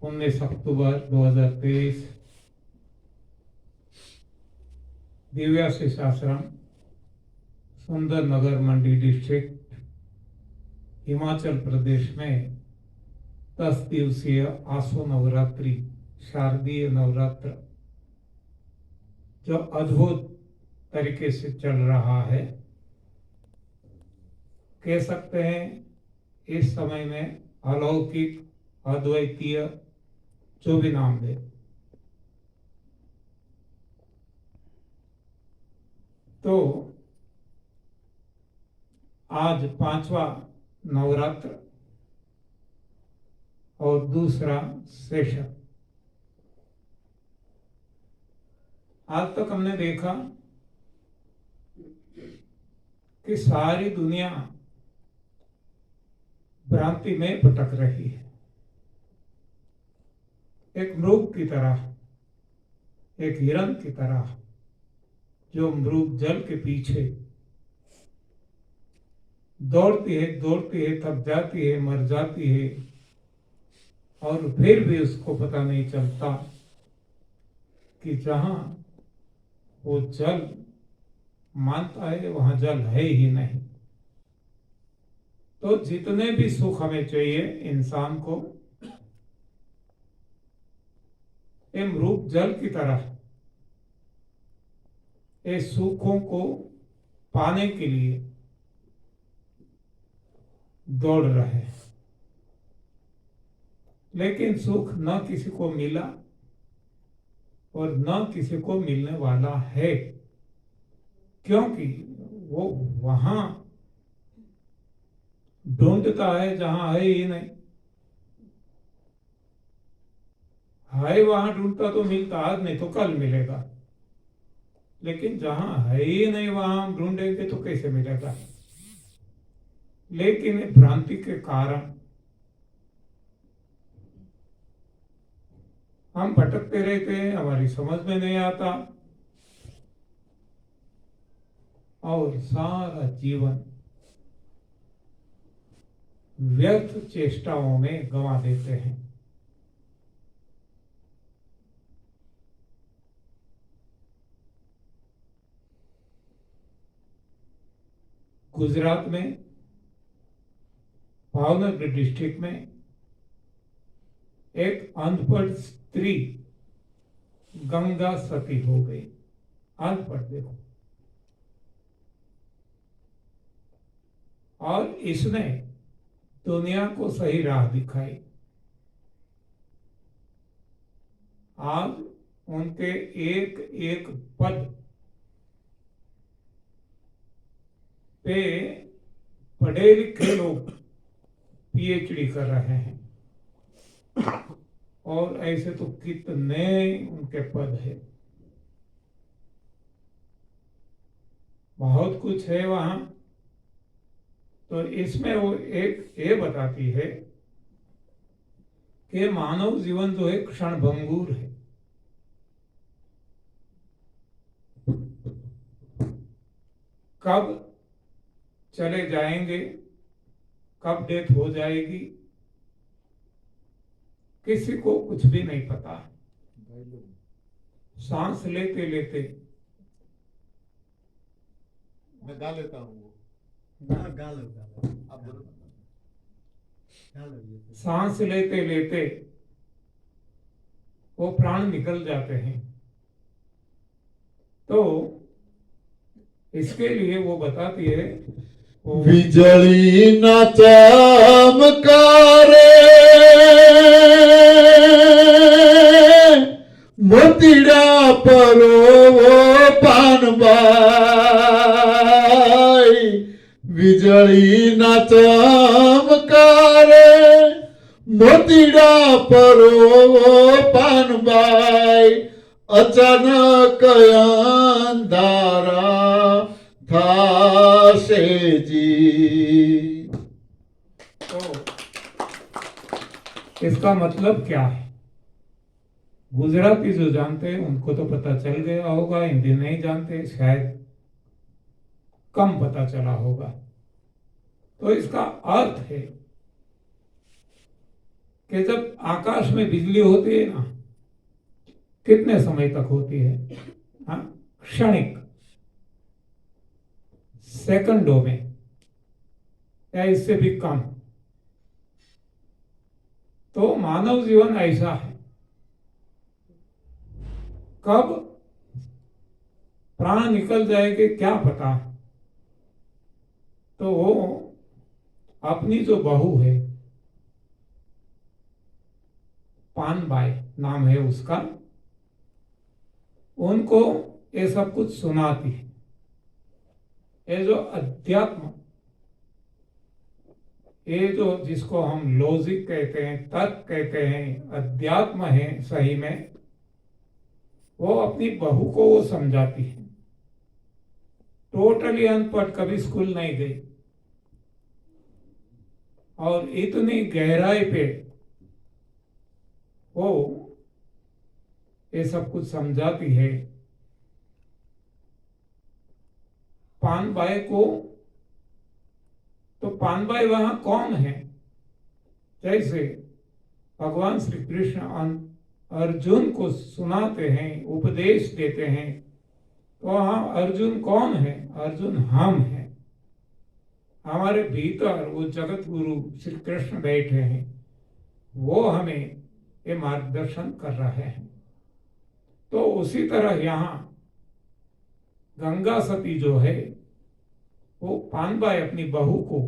19 अक्टूबर 2023 दिव्याशीष आश्रम, सुंदरनगर मंडी डिस्ट्रिक्ट, हिमाचल प्रदेश में 10 दिवसीय आसो नवरात्रि, शारदीय नवरात्र जो अद्भुत तरीके से चल रहा है, कह सकते हैं इस समय में अलौकिक, अद्वितीय, जो भी नाम दे। तो आज 5वां नवरात्र और दूसरा सेशन। आज तक हमने देखा कि सारी दुनिया भ्रांति में भटक रही है, एक मृग की तरह, एक हिरण की तरह, जो मृग जल के पीछे दौड़ती है, थक जाती है, मर जाती है, और फिर भी उसको पता नहीं चलता कि जहां वो जल मानता है वहां जल है ही नहीं। तो जितने भी सुख हमें चाहिए इंसान को, ये मृग जल की तरह ये सुखों को पाने के लिए दौड़ रहे हैं, लेकिन सुख न किसी को मिला और न किसी को मिलने वाला है, क्योंकि वो वहां ढूंढता है जहां है ही नहीं। है वहां ढूंढता तो मिलता, आज नहीं तो कल मिलेगा, लेकिन जहां है ही नहीं वहां हम ढूंढेंगे तो कैसे मिलेगा। लेकिन भ्रांति के कारण हम भटकते रहते हैं, हमारी समझ में नहीं आता और सारा जीवन व्यर्थ चेष्टाओं में गंवा देते हैं। गुजरात में भावनगर डिस्ट्रिक्ट में एक अनपढ़ स्त्री गंगा सती हो गई। अनपढ़ देखो, और इसने दुनिया को सही राह दिखाई। आज उनके एक एक पद पे पढ़े लिखे लोग पीएचडी कर रहे हैं, और ऐसे तो कितने उनके पद है, बहुत कुछ है वहां। तो इसमें वो एक ये बताती है कि मानव जीवन जो है क्षणभंगुर है। कब चले जाएंगे, कब डेथ हो जाएगी, किसी को कुछ भी नहीं पता। सांस लेते लेते मैं गा लेता हूँ वो। गा लो सांस लेते लेते वो प्राण निकल जाते हैं। तो इसके लिए वो बताती है, बिजली न चमकारे मोतीड़ा परो पानबाई, बिजली न चमकारे मोतीड़ा परो पानबाई, अचानक अंधारा थासे जी। तो इसका मतलब क्या है? गुजराती जो जानते हैं उनको तो पता चल गया होगा, हिंदी नहीं जानते शायद कम पता चला होगा। तो इसका अर्थ है कि जब आकाश में बिजली होती है ना, कितने समय तक होती है? हाँ, क्षणिक, सेकंडों में या इससे भी कम। तो मानव जीवन ऐसा है, कब प्राण निकल जाएंगे क्या पता। तो वो अपनी जो बहू है, पानबाई नाम है उसका, उनको ये सब कुछ सुनाती है। ये जो अध्यात्म, ये जो जिसको हम लॉजिक कहते हैं, तर्क कहते हैं, अध्यात्म है सही में, वो अपनी बहू को वो समझाती है। टोटली अनपढ़, कभी स्कूल नहीं गई, और इतनी गहराई पे वो ये सब कुछ समझाती है। पानबाई को, तो पानबाई वहां कौन है? जैसे भगवान श्री कृष्ण अर्जुन को सुनाते हैं, उपदेश देते हैं, तो वहां अर्जुन कौन है? अर्जुन हम हैं। हमारे भीतर वो जगत गुरु श्री कृष्ण बैठे हैं, वो हमें ये मार्गदर्शन कर रहे हैं। तो उसी तरह यहाँ गंगा सती जो है, वो पानबाई अपनी बहू को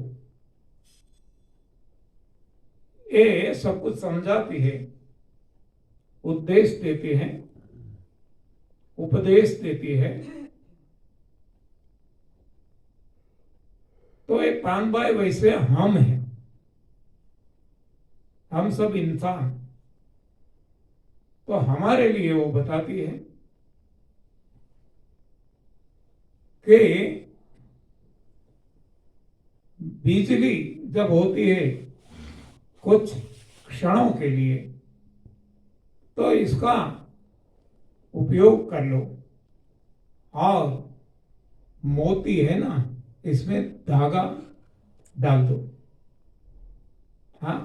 ये सब कुछ समझाती है, उद्देश्य देती है, उपदेश देती है। तो एक पानबाई वैसे हम हैं, हम सब इंसान। तो हमारे लिए वो बताती है कि बिजली जब होती है कुछ क्षणों के लिए, तो इसका उपयोग कर लो। और मोती है ना, इसमें धागा डाल दो। हाँ,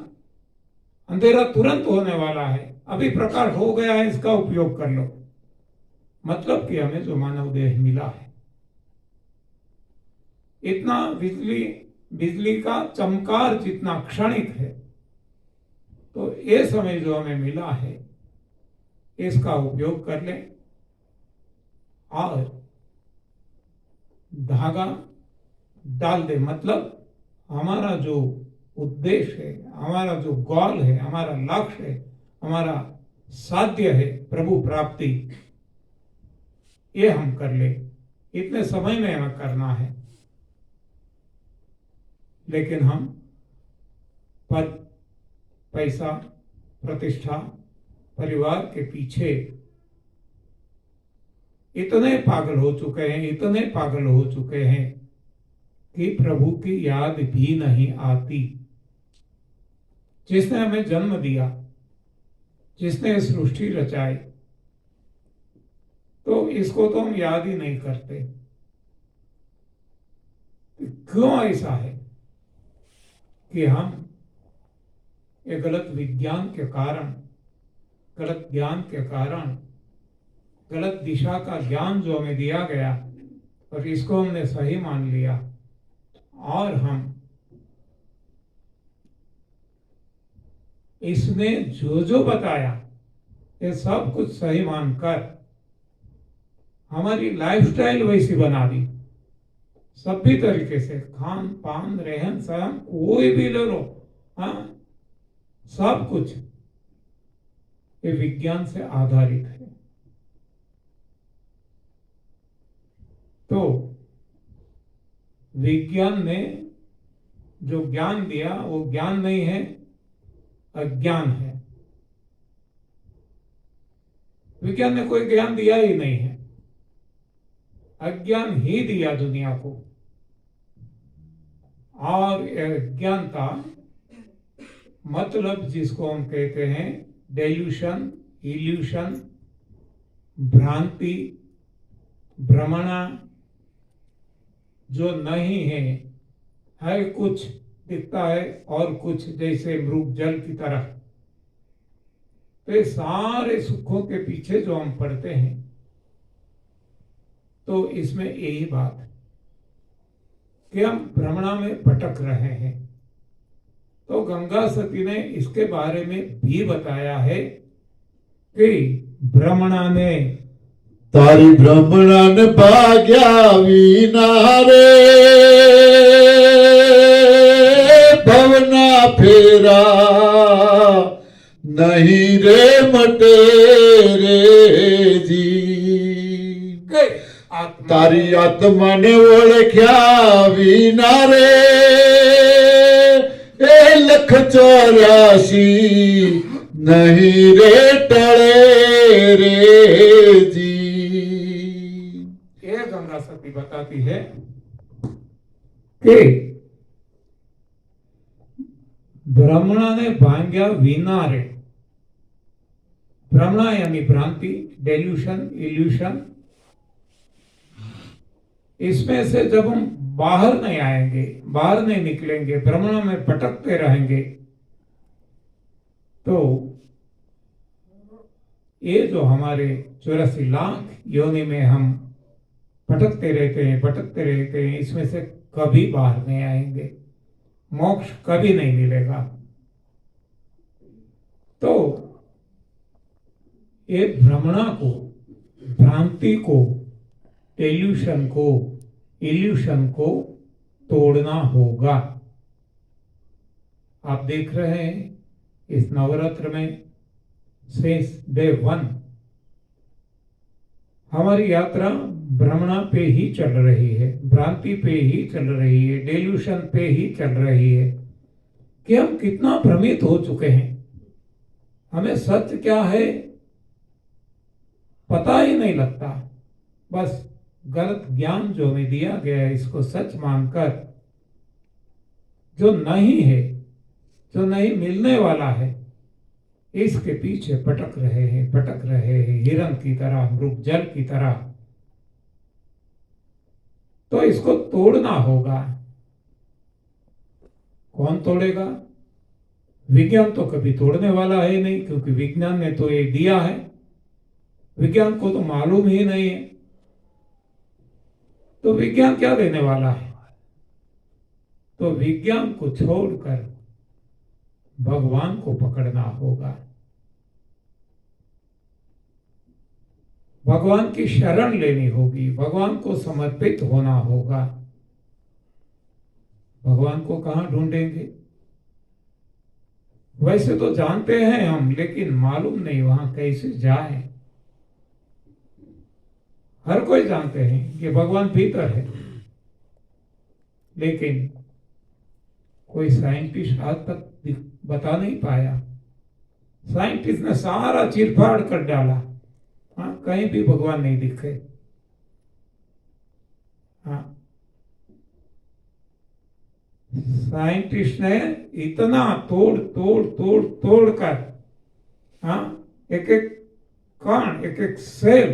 अंधेरा तुरंत होने वाला है, अभी प्रकाश हो गया है, इसका उपयोग कर लो। मतलब कि हमें जो मानव देह मिला है, इतना बिजली का चमकार जितना क्षणिक है, तो ये समय जो हमें मिला है, इसका उपयोग कर ले और धागा डाल दे। मतलब हमारा जो उद्देश्य है, हमारा जो गोल है, हमारा लक्ष्य है, हमारा साध्य है प्रभु प्राप्ति, ये हम कर ले। इतने समय में हमें करना है। लेकिन हम पद, पैसा, प्रतिष्ठा, परिवार के पीछे इतने पागल हो चुके हैं, इतने पागल हो चुके हैं कि प्रभु की याद भी नहीं आती। जिसने हमें जन्म दिया, जिसने सृष्टि रचाई, तो इसको तो हम याद ही नहीं करते। क्यों ऐसा है कि हम ये गलत विज्ञान के कारण, गलत ज्ञान के कारण, गलत दिशा का ज्ञान जो हमें दिया गया और इसको हमने सही मान लिया, और हम इसने जो जो बताया ये सब कुछ सही मानकर हमारी लाइफस्टाइल वैसी बना दी। सभी तरीके से, खान पान, रहन सहन, कोई भी ले लो, हाँ, सब कुछ ये विज्ञान से आधारित है। तो विज्ञान ने जो ज्ञान दिया वो ज्ञान नहीं है, अज्ञान है। विज्ञान ने कोई ज्ञान दिया ही नहीं है, अज्ञान ही दिया दुनिया को। और अज्ञानता मतलब जिसको हम कहते हैं डेल्यूशन, इल्यूशन, भ्रांति, भ्रमणा, जो नहीं है कुछ दिखता है और कुछ जैसे मृग जल की तरह तो ये सारे सुखों के पीछे जो हम पढ़ते हैं, तो इसमें यही बात है कि हम भ्रमणा में भटक रहे हैं। तो गंगा सती ने इसके बारे में भी बताया है कि भ्रमणा ने तारी भ्रमणन भाग्या विना रे भवना फेरा नहीं रे मटे रे जी કે આત્મા તારી આત્માને ઓળખ્યા વિના રે એ 184 નહીં રે ટળે રે જી ये गंगा सती बताती है कि भ्रमणा ने भांग्या विना रे, भ्रमणा यानी भ्रांति, डेल्यूशन, इल्यूशन, इसमें से जब हम बाहर नहीं आएंगे, बाहर नहीं निकलेंगे, भ्रमणा में भटकते रहेंगे, तो ये जो हमारे 84 लाख योनि में हम भटकते रहते हैं, इसमें से कभी बाहर नहीं आएंगे, मोक्ष कभी नहीं मिलेगा। तो ये भ्रमणा को, भ्रांति को, डेल्यूशन को, इल्यूशन को तोड़ना होगा। आप देख रहे हैं इस नवरात्र में शेष डे 1 हमारी यात्रा भ्रमणा पे ही चल रही है, भ्रांति पे ही चल रही है, डेल्यूशन पे ही चल रही है कि हम कितना भ्रमित हो चुके हैं। हमें सत्य क्या है पता ही नहीं लगता। बस गलत ज्ञान जो हमें दिया गया है, इसको सच मानकर जो नहीं है, जो नहीं मिलने वाला है, इसके पीछे भटक रहे हैं हिरण की तरह, मृग जल की तरह। तो इसको तोड़ना होगा। कौन तोड़ेगा? विज्ञान तो कभी तोड़ने वाला है नहीं, क्योंकि विज्ञान ने तो ये दिया है, विज्ञान को तो मालूम ही नहीं है। तो विज्ञान क्या देने वाला है? तो विज्ञान को छोड़कर भगवान को पकड़ना होगा, भगवान की शरण लेनी होगी, भगवान को समर्पित होना होगा। भगवान को कहां ढूंढेंगे? वैसे तो जानते हैं हम, लेकिन मालूम नहीं वहां कैसे जाएं। हर कोई जानते हैं कि भगवान भीतर है, लेकिन कोई साइंटिस्ट आज तक बता नहीं पाया। साइंटिस्ट ने सारा चीरफाड़ कर डाला, हाँ, कहीं भी भगवान नहीं दिखे। हाँ, साइंटिस्ट ने इतना तोड़ कर, हाँ, एक एक कण, एक एक सेल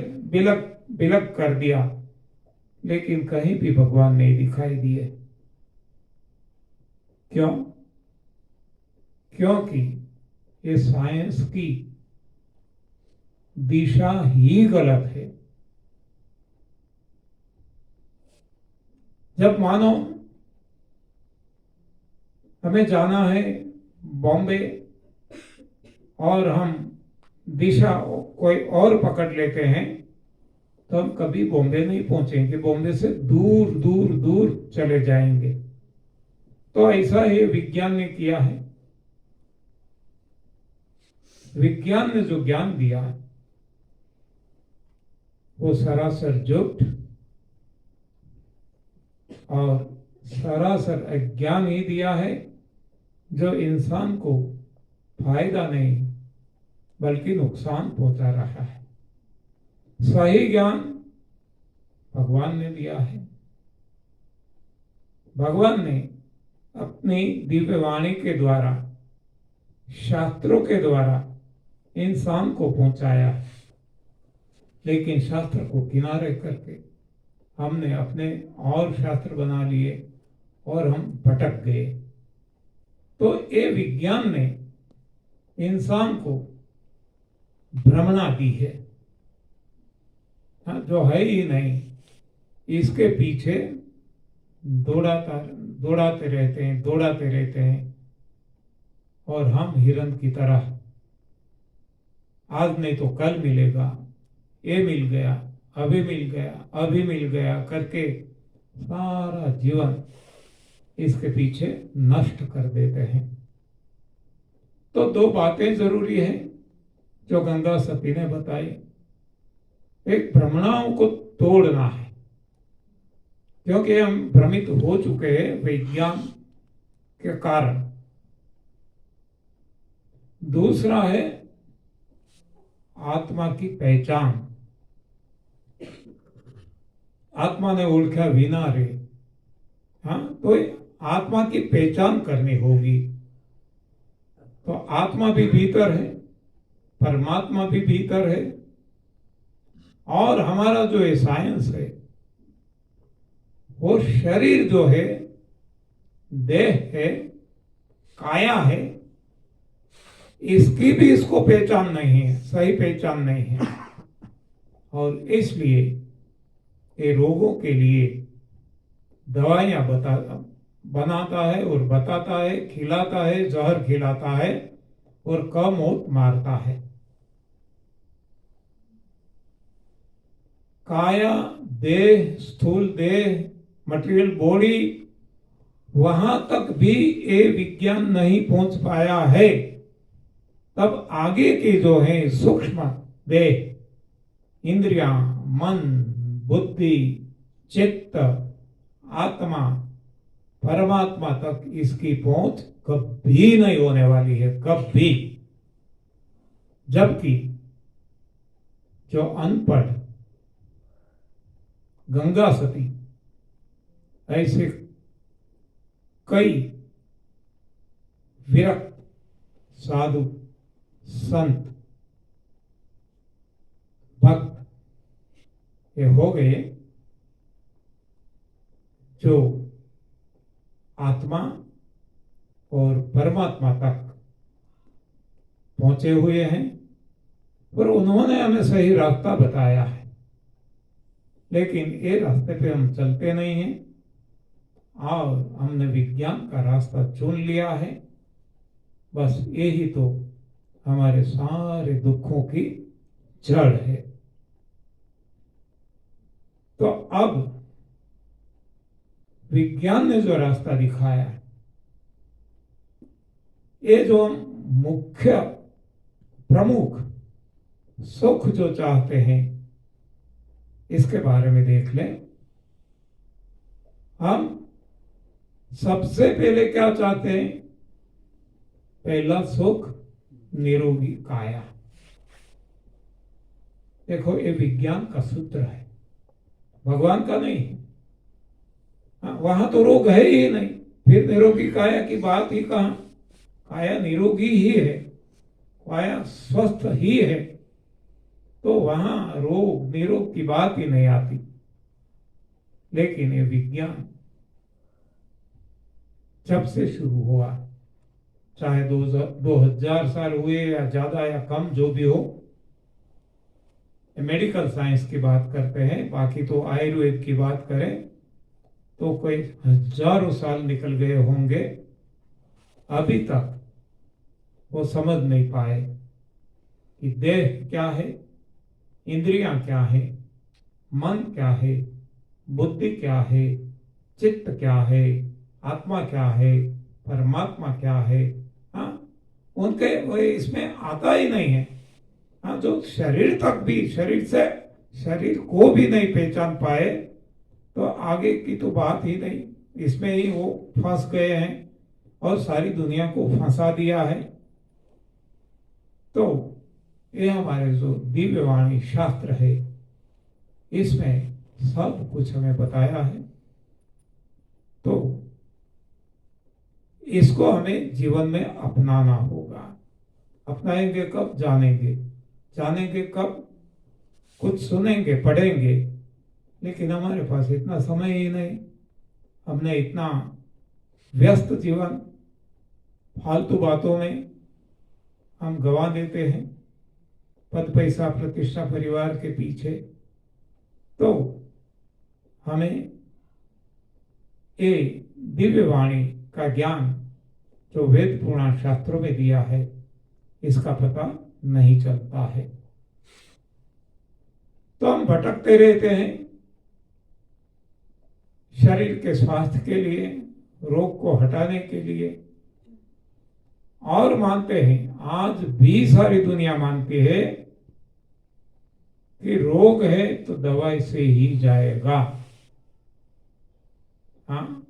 बिलक कर दिया, लेकिन कहीं भी भगवान नहीं दिखाई दिए। क्यों? क्योंकि ये साइंस की दिशा ही गलत है। जब मानो हमें जाना है बॉम्बे और हम दिशा कोई और पकड़ लेते हैं, तो हम कभी बॉम्बे नहीं पहुंचेंगे, बॉम्बे से दूर दूर दूर चले जाएंगे। तो ऐसा ही विज्ञान ने किया है। विज्ञान ने जो ज्ञान दिया वो सरासर झूठ और सरासर अज्ञान ही दिया है, जो इंसान को फायदा नहीं बल्कि नुकसान पहुंचा रहा है। सही ज्ञान भगवान ने दिया है। भगवान ने अपनी दिव्य वाणी के द्वारा, शास्त्रों के द्वारा इंसान को पहुंचाया, लेकिन शास्त्र को किनारे करके हमने अपने और शास्त्र बना लिए और हम भटक गए। तो ये विज्ञान ने इंसान को भ्रमणा दी है, हाँ, जो है ही नहीं, इसके पीछे दौड़ाते रहते हैं और हम हिरन की तरह आज नहीं तो कल मिलेगा, ये मिल गया, अभी मिल गया करके सारा जीवन इसके पीछे नष्ट कर देते हैं। तो दो बातें जरूरी है जो गंगा सती ने बताई। एक, भ्रमणाओं को तोड़ना है, क्योंकि हम भ्रमित हो चुके हैं विज्ञान के कारण। दूसरा है आत्मा की पहचान। आत्मा ने ओळख्या विना रे, हाँ, तो आत्मा की पहचान करनी होगी। तो आत्मा भी भीतर है, परमात्मा भी भीतर है, और हमारा जो ये साइंस है, वो शरीर जो है, देह है, काया है, इसकी भी इसको पहचान नहीं है, सही पहचान नहीं है। और इसलिए ये रोगों के लिए दवाइयां बनाता है और बताता है, खिलाता है, जहर खिलाता है और कम मौत मारता है। काया, देह, स्थूल देह, मटेरियल बॉडी, वहां तक भी ये विज्ञान नहीं पहुंच पाया है। तब आगे की जो है सूक्ष्म देह, इंद्रियां, मन, बुद्धि, चित्त, आत्मा, परमात्मा तक इसकी पहुंच कभी नहीं होने वाली है, कभी। जबकि जो अनपढ़ गंगा सती ऐसे कई विरक्त साधु, संत, भक्त ये हो गए जो आत्मा और परमात्मा तक पहुंचे हुए हैं, पर उन्होंने हमें सही रास्ता बताया है। लेकिन ये रास्ते पे हम चलते नहीं हैं और हमने विज्ञान का रास्ता चुन लिया है। बस यही तो हमारे सारे दुखों की जड़ है। तो अब विज्ञान ने जो रास्ता दिखाया है, ये जो मुख्य प्रमुख सुख जो चाहते हैं, इसके बारे में देख लें। हम सबसे पहले क्या चाहते हैं? पहला सुख निरोगी काया। देखो, ये विज्ञान का सूत्र है, भगवान का नहीं है। वहां तो रोग है ही नहीं, फिर निरोगी काया की बात ही कहां? काया निरोगी ही है, काया स्वस्थ ही है, तो वहां रोग निरोग की बात ही नहीं आती। लेकिन ये विज्ञान जब से शुरू हुआ, चाहे 2000 साल हुए या ज्यादा या कम, जो भी हो, मेडिकल साइंस की बात करते हैं। बाकी तो आयुर्वेद की बात करें तो कोई हजारों साल निकल गए होंगे, अभी तक वो समझ नहीं पाए कि देह क्या है, इंद्रियां क्या है, मन क्या है, बुद्धि क्या है, चित्त क्या है, आत्मा क्या है, परमात्मा क्या है। हाँ, उनके वो इसमें आता ही नहीं है। हाँ, जो शरीर तक भी, शरीर को भी नहीं पहचान पाए, तो आगे की तो बात ही नहीं। इसमें ही वो फंस गए हैं और सारी दुनिया को फंसा दिया है। तो ये हमारे जो दिव्यवाणी शास्त्र है, इसमें सब कुछ हमें बताया है। तो इसको हमें जीवन में अपनाना होगा। अपनाएंगे कब? जानेंगे कब? कुछ सुनेंगे, पढ़ेंगे, लेकिन हमारे पास इतना समय ही नहीं। हमने इतना व्यस्त जीवन फालतू बातों में हम गवा देते हैं। पद पैसा प्रतिष्ठा परिवार के पीछे, तो हमें ये दिव्य वाणी का ज्ञान जो वेद पुराण शास्त्रों में दिया है इसका पता नहीं चलता है। तो हम भटकते रहते हैं शरीर के स्वास्थ्य के लिए, रोग को हटाने के लिए, और मानते हैं, आज भी सारी दुनिया मानती है कि रोग है तो दवाई से ही जाएगा। हाँ,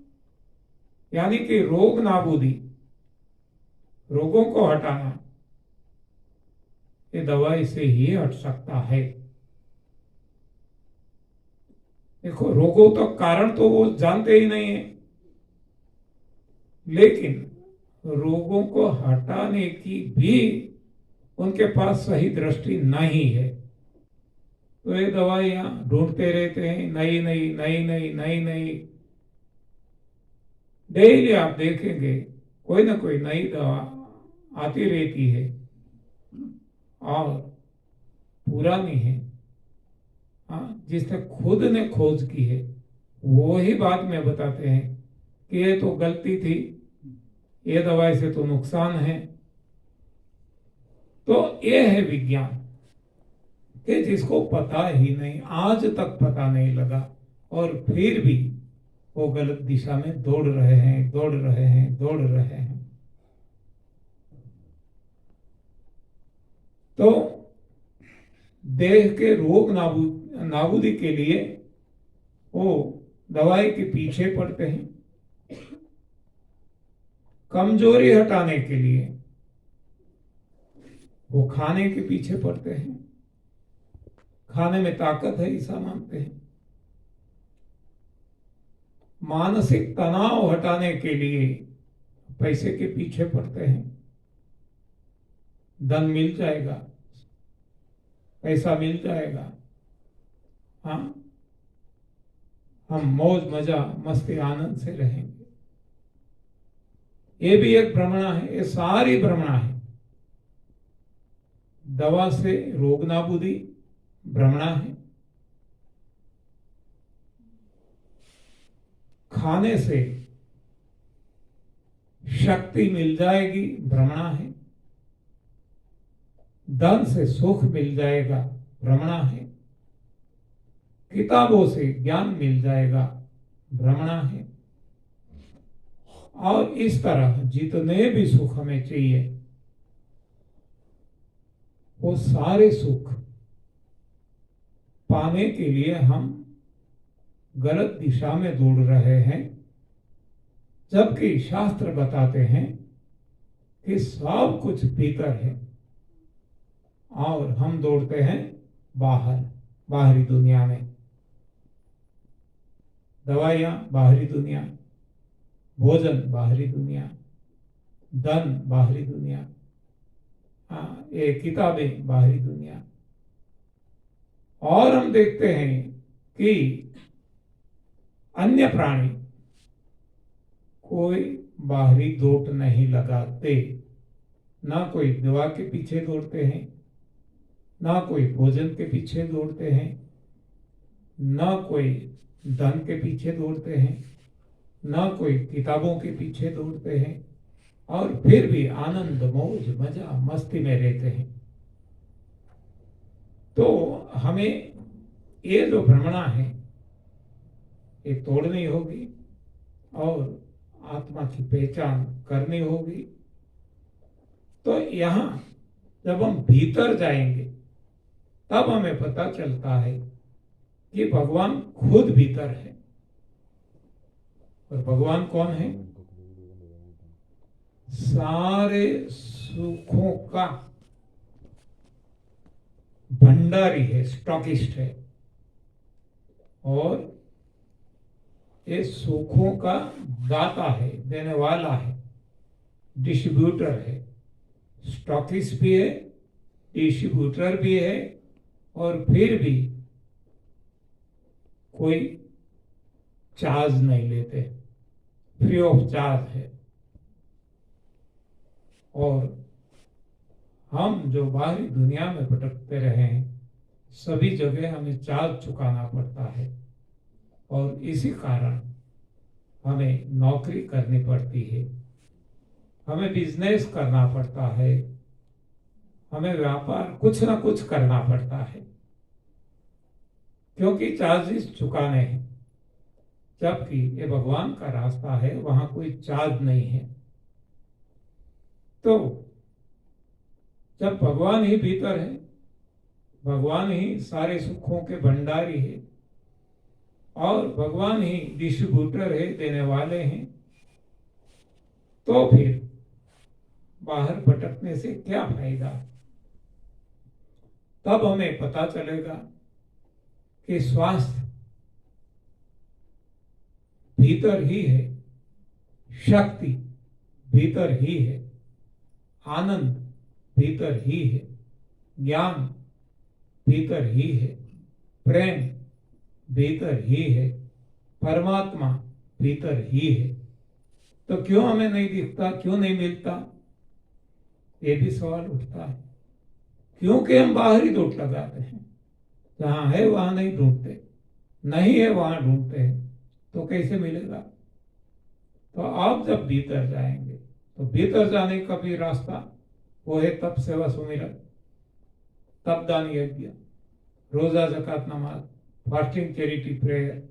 यानी कि रोग नाबूदी, रोगों को हटाना, ये दवाई से ही हट सकता है। देखो, रोगों तो कारण तो वो जानते ही नहीं है, लेकिन रोगों को हटाने की भी उनके पास सही दृष्टि नहीं है। तो ये दवाइयां ढूंढते रहते हैं, नई नई नई नई नई नई। डेली आप देखेंगे कोई ना कोई नई दवा आती रहती है और पुरानी है, हाँ, जिसने खुद ने खोज की है वो ही बाद में बताते हैं कि ये तो गलती थी, ये दवाई से तो नुकसान है। तो ये है विज्ञान कि जिसको पता ही नहीं, आज तक पता नहीं लगा, और फिर भी वो गलत दिशा में दौड़ रहे हैं, दौड़ रहे हैं, दौड़ रहे हैं। तो देह के रोग नाबूदी के लिए वो दवाई के पीछे पड़ते हैं, कमजोरी हटाने के लिए वो खाने के पीछे पड़ते हैं, खाने में ताकत है ऐसा मानते हैं, मानसिक तनाव हटाने के लिए पैसे के पीछे पड़ते हैं, धन मिल जाएगा, पैसा मिल जाएगा, हाँ, हम मौज मजा मस्ती आनंद से रहेंगे। ये भी एक भ्रमणा है, ये सारी भ्रमणा है। दवा से रोग नाबूदी भ्रमणा है, खाने से शक्ति मिल जाएगी भ्रमणा है, धन से सुख मिल जाएगा भ्रमणा है, किताबों से ज्ञान मिल जाएगा भ्रमणा है। और इस तरह जितने भी सुख हमें चाहिए वो सारे सुख पाने के लिए हम गलत दिशा में दौड़ रहे हैं, जबकि शास्त्र बताते हैं कि सब कुछ भीतर है और हम दौड़ते हैं बाहरी दुनिया में। दवाइयां बाहरी दुनिया, भोजन बाहरी दुनिया, धन बाहरी दुनिया, ये किताबें बाहरी दुनिया। और हम देखते हैं कि अन्य प्राणी कोई बाहरी दौड़ नहीं लगाते, ना कोई दवा के पीछे दौड़ते हैं, ना कोई भोजन के पीछे दौड़ते हैं, ना कोई धन के पीछे दौड़ते हैं, ना कोई किताबों के पीछे दौड़ते हैं, और फिर भी आनंद मौज मजा मस्ती में रहते हैं। तो हमें ये जो भ्रमणा है ये तोड़नी होगी और आत्मा की पहचान करनी होगी। तो यहाँ जब हम भीतर जाएंगे तब हमें पता चलता है कि भगवान खुद भीतर है। और भगवान कौन है? सारे सुखों का भंडारी है, स्टॉकिस्ट है, और ये सुखों का दाता है, देने वाला है, डिस्ट्रीब्यूटर है। स्टॉकिस्ट भी है, डिस्ट्रीब्यूटर भी है, और फिर भी कोई चार्ज नहीं लेते, फ्री ऑफ चार्ज है। और हम जो बाहरी दुनिया में भटकते रहे हैं, सभी जगह हमें चार्ज चुकाना पड़ता है और इसी कारण हमें नौकरी करनी पड़ती है, हमें बिजनेस करना पड़ता है, हमें व्यापार कुछ ना कुछ करना पड़ता है, क्योंकि चार्जेस चुकाने हैं। जबकि ये भगवान का रास्ता है, वहां कोई चार्ज नहीं है। तो जब भगवान ही भीतर है, भगवान ही सारे सुखों के भंडारी है और भगवान ही डिस्ट्रीब्यूटर है, देने वाले हैं, तो फिर बाहर भटकने से क्या फायदा। तब हमें पता चलेगा कि स्वास्थ्य भीतर ही है, शक्ति भीतर ही है, आनंद भीतर ही है, ज्ञान भीतर ही है, प्रेम भीतर ही है, परमात्मा भीतर ही है। तो क्यों हमें नहीं दिखता, क्यों नहीं मिलता, ये भी सवाल उठता है। क्योंकि हम बाहरी दौड़ लगाते हैं, जहां है वहां नहीं ढूंढते, नहीं है वहां ढूंढते हैं, तो कैसे मिलेगा। तो आप जब भीतर जाएंगे तो भीतर जाने का भी रास्ता वो है तप, सेवा, सुमिरन, तप, दान, यज्ञ, रोजा, ज़कात, नमाज, फास्टिंग, चैरिटी, प्रेयर,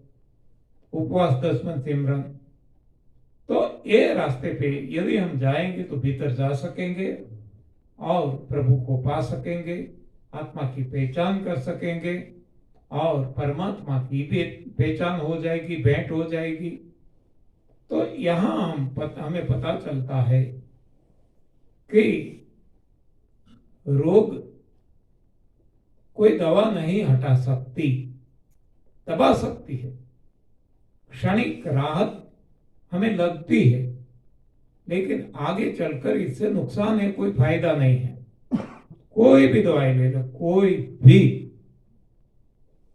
उपवास, 10 मन सिमरन। तो ये रास्ते पे यदि हम जाएंगे तो भीतर जा सकेंगे और प्रभु को पा सकेंगे, आत्मा की पहचान कर सकेंगे और परमात्मा की भी पहचान हो जाएगी, भेंट हो जाएगी। तो यहाँ हमें पता चलता है कि रोग कोई दवा नहीं हटा सकती, दबा सकती है। क्षणिक राहत हमें लगती है, लेकिन आगे चलकर इससे नुकसान है, कोई फायदा नहीं है। कोई भी दवाई ले लो, कोई भी,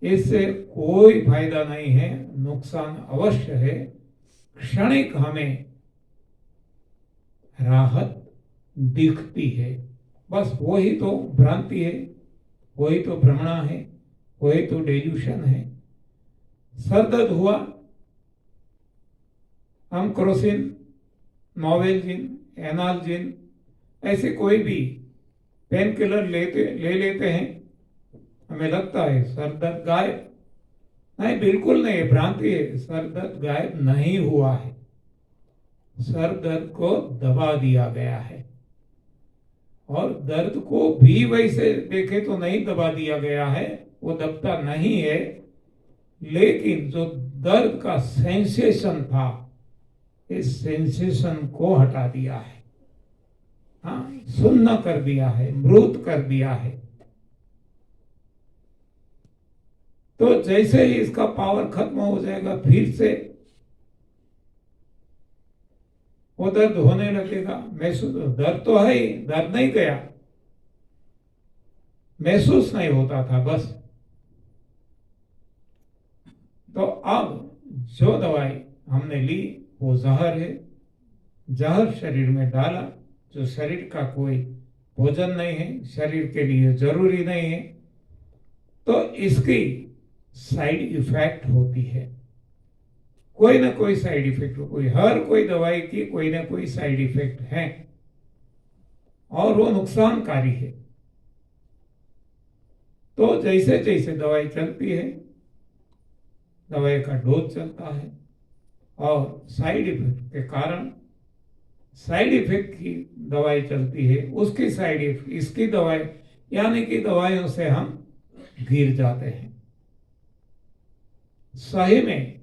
इससे कोई फायदा नहीं है, नुकसान अवश्य है। क्षणिक हमें राहत दिखती है, बस वही तो भ्रांति है, वही तो भ्रमणा है, वही तो डेल्यूशन है। सर दर्द हुआ, हम क्रोसिन, नोवेलजिन, एनाल्जिन, ऐसे कोई भी पेन किलर ले लेते हैं, हमें लगता है सर दर्द गायब। नहीं, बिल्कुल नहीं, भ्रांति है। सर दर्द गायब नहीं हुआ है, सर दर्द को दबा दिया गया है। और दर्द को भी वैसे देखे तो नहीं दबा दिया गया है, वो दबता नहीं है, लेकिन जो दर्द का सेंसेशन था, इस सेंसेशन को हटा दिया है। हाँ, सुन्न कर दिया है, मृत कर दिया है। तो जैसे ही इसका पावर खत्म हो जाएगा, फिर से वो दर्द होने लगेगा। महसूस, दर्द तो है ही, दर्द नहीं गया, महसूस नहीं होता था बस। तो अब जो दवाई हमने ली वो जहर है, जहर शरीर में डाला, जो शरीर का कोई भोजन नहीं है, शरीर के लिए जरूरी नहीं है, तो इसकी साइड इफेक्ट होती है। कोई ना कोई साइड इफेक्ट, हर कोई दवाई की कोई ना कोई साइड इफेक्ट है और वो नुकसानकारी है। तो जैसे जैसे दवाई चलती है, दवाई का डोज चलता है और साइड इफेक्ट के कारण, साइड इफेक्ट की दवाई चलती है, उसकी साइड इफेक्ट, इसकी दवाई, यानी कि दवाइयों से हम गिर जाते हैं। सही में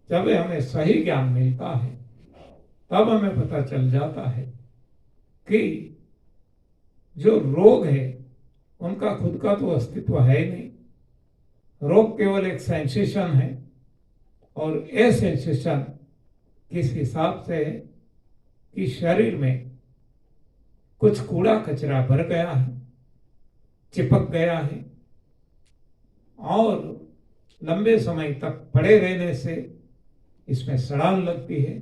जब हमें सही ज्ञान मिलता है, तब हमें पता चल जाता है कि जो रोग है उनका खुद का तो अस्तित्व है ही नहीं। रोग केवल एक सेंसेशन है और ये सेंसेशन किस हिसाब से है कि शरीर में कुछ कूड़ा कचरा भर गया है, चिपक गया है और लंबे समय तक पड़े रहने से इसमें सड़ान लगती है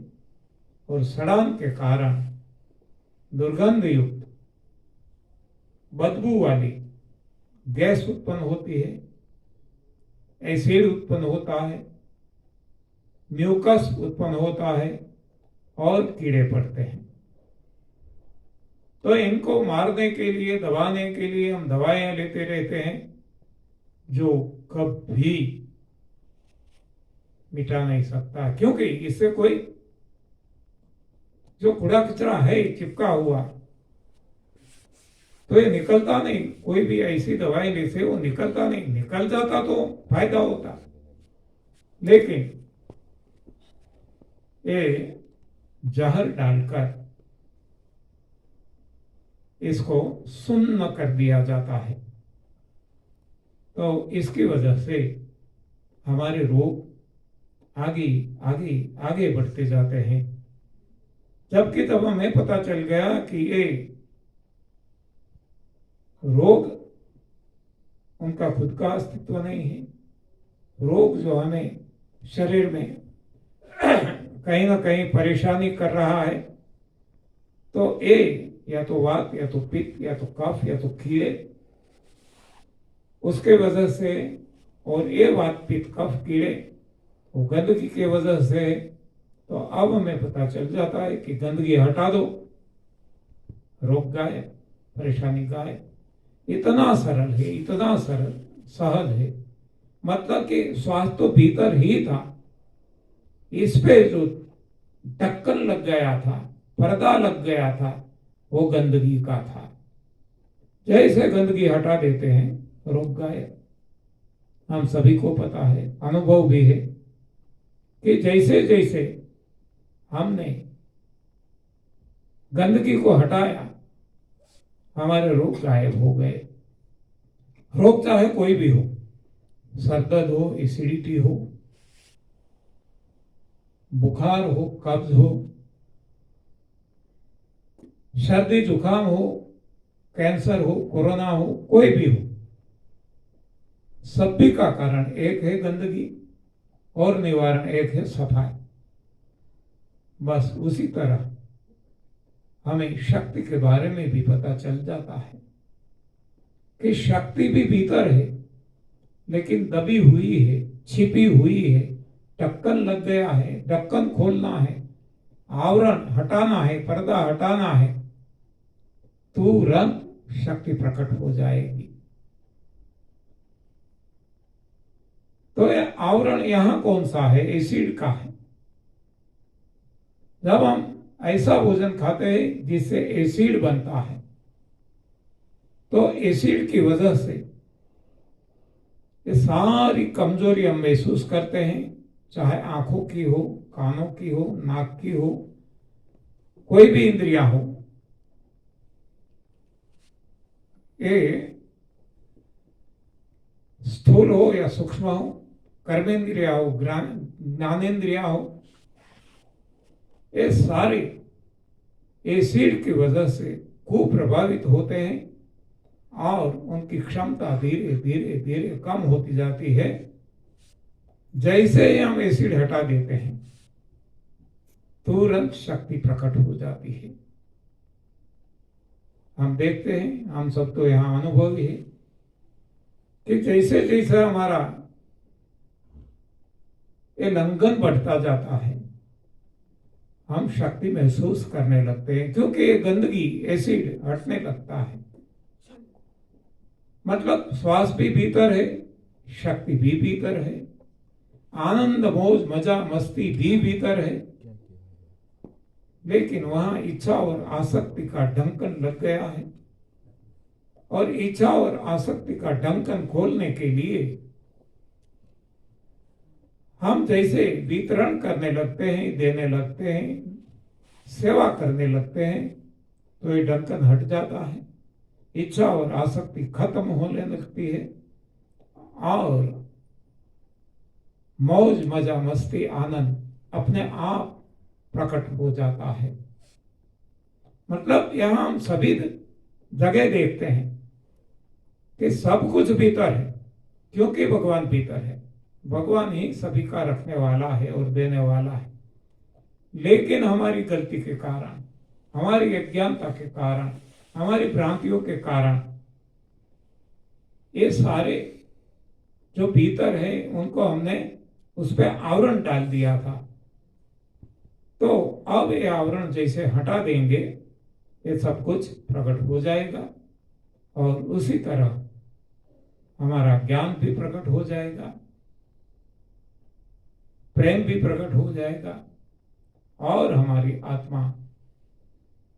और सड़ान के कारण दुर्गंध युक्त बदबू वाली गैस उत्पन्न होती है, एसिड उत्पन्न होता है, म्यूकस उत्पन्न होता है और कीड़े पड़ते हैं। तो इनको मारने के लिए, दबाने के लिए हम दवाएं लेते रहते हैं जो कभी मिटा नहीं सकता, क्योंकि इससे कोई जो कूड़ा कचरा है चिपका हुआ तो ये निकलता नहीं। कोई भी ऐसी दवाई लेते वो निकलता नहीं, निकल जाता तो फायदा होता, लेकिन ये जहर डालकर इसको सुन्न कर दिया जाता है। तो इसकी वजह से हमारे रोग आगे आगे आगे बढ़ते जाते हैं, जबकि तब हमें पता चल गया कि ये रोग उनका खुद का अस्तित्व नहीं है। रोग जो हमें शरीर में कहीं ना कहीं परेशानी कर रहा है, तो ये या तो वात या तो पित्त या तो कफ या तो कीड़े, उसके वजह से, और ये वात पित्त कफ कीड़े वो गंदगी के वजह से। तो अब हमें पता चल जाता है कि गंदगी हटा दो, रोग गायब, परेशानी गायब। इतना सरल है, इतना सरल सहज है। मतलब कि स्वास्थ्य तो भीतर ही था, इस पे जो ढक्कन लग गया था, पर्दा लग गया था, वो गंदगी का था। जैसे गंदगी हटा देते हैं रोग गायब। हम सभी को पता है, अनुभव भी है कि जैसे जैसे हमने गंदगी को हटाया हमारे रोग गायब हो गए। रोग चाहे कोई भी हो, सर दर्द हो, एसिडिटी हो, बुखार हो, कब्ज हो, सर्दी जुकाम हो, कैंसर हो, कोरोना हो, कोई भी हो, सभी का कारण एक है गंदगी और निवारण एक है सफाई। बस उसी तरह हमें शक्ति के बारे में भी पता चल जाता है कि शक्ति भी भीतर है, लेकिन दबी हुई है, छिपी हुई है। ढक्कन लग गया है, ढक्कन खोलना है, आवरण हटाना है, पर्दा हटाना है, तुरंत शक्ति प्रकट हो जाएगी। तो ये आवरण यहां कौन सा है? एसिड का है। जब हम ऐसा भोजन खाते हैं जिससे एसिड बनता है, तो एसिड की वजह से ये सारी कमजोरी हम महसूस करते हैं, चाहे आंखों की हो, कानों की हो, नाक की हो, कोई भी इंद्रियां हो। ये स्थूल हो या सूक्ष्म हो, कर्मेंद्रिया हो, ज्ञानेन्द्रिया हो, ये सारे एसिड की वजह से कुप्रभावित होते हैं और उनकी क्षमता धीरे धीरे धीरे कम होती जाती है। जैसे ही हम एसिड हटा देते हैं तुरंत शक्ति प्रकट हो जाती है। हम देखते हैं, हम सब तो यहाँ अनुभवी है कि जैसे जैसे हमारा ये लंघन बढ़ता जाता है, हम शक्ति महसूस करने लगते हैं, क्योंकि ये गंदगी एसिड हटने लगता है। मतलब श्वास भी भीतर है, शक्ति भी भीतर है, आनंद मौज मजा मस्ती भी भीतर है, लेकिन वहां इच्छा और आसक्ति का ढक्कन लग गया है। और इच्छा और आसक्ति का ढक्कन खोलने के लिए हम जैसे वितरण करने लगते हैं, देने लगते हैं, सेवा करने लगते हैं, तो ये ढक्कन हट जाता है, इच्छा और आसक्ति खत्म होने लगती है और मौज मजा मस्ती आनंद अपने आप प्रकट हो जाता है। मतलब यहां हम सभी जगह देखते हैं कि सब कुछ भीतर है, क्योंकि भगवान भीतर है। भगवान ही सभी का रखने वाला है और देने वाला है। लेकिन हमारी गलती के कारण, हमारी अज्ञानता के कारण, हमारी भ्रांतियों के कारण ये सारे जो भीतर है उनको हमने उस पर आवरण डाल दिया था। तो अब ये आवरण जैसे हटा देंगे ये सब कुछ प्रकट हो जाएगा और उसी तरह हमारा ज्ञान भी प्रकट हो जाएगा, प्रेम भी प्रकट हो जाएगा और हमारी आत्मा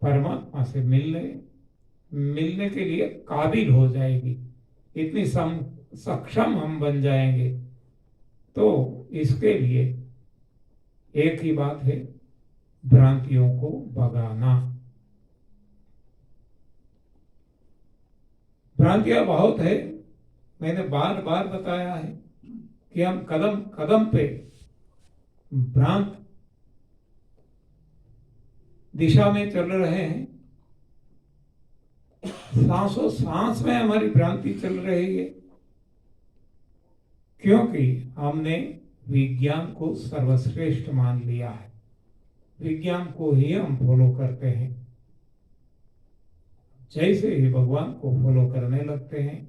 परमात्मा से मिलने के लिए काबिल हो जाएगी। इतनी सक्षम हम बन जाएंगे। तो इसके लिए एक ही बात है, भ्रांतियों को भगाना। भ्रांतियां बहुत है, मैंने बार बार बताया है कि हम कदम कदम पे भ्रांत दिशा में चल रहे हैं। सांसों सांस में हमारी भ्रांति चल रही है, क्योंकि हमने विज्ञान को सर्वश्रेष्ठ मान लिया है। विज्ञान को ही हम फॉलो करते हैं। जैसे ही भगवान को फॉलो करने लगते हैं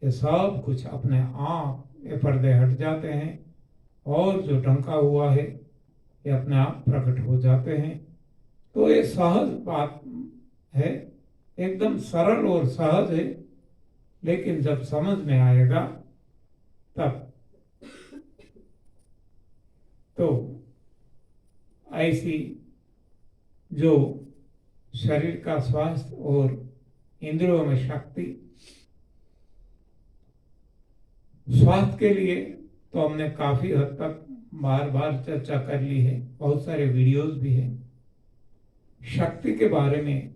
ये सब कुछ अपने आप ये पर्दे हट जाते हैं और जो ढंका हुआ है ये अपने आप प्रकट हो जाते हैं। तो ये सहज बात है, एकदम सरल और सहज है, लेकिन जब समझ में आएगा तब तो ऐसी जो शरीर का स्वास्थ्य और इंद्रियों में शक्ति, स्वास्थ्य के लिए तो हमने काफी हद तक बार बार चर्चा कर ली है, बहुत सारे वीडियोस भी हैं। शक्ति के बारे में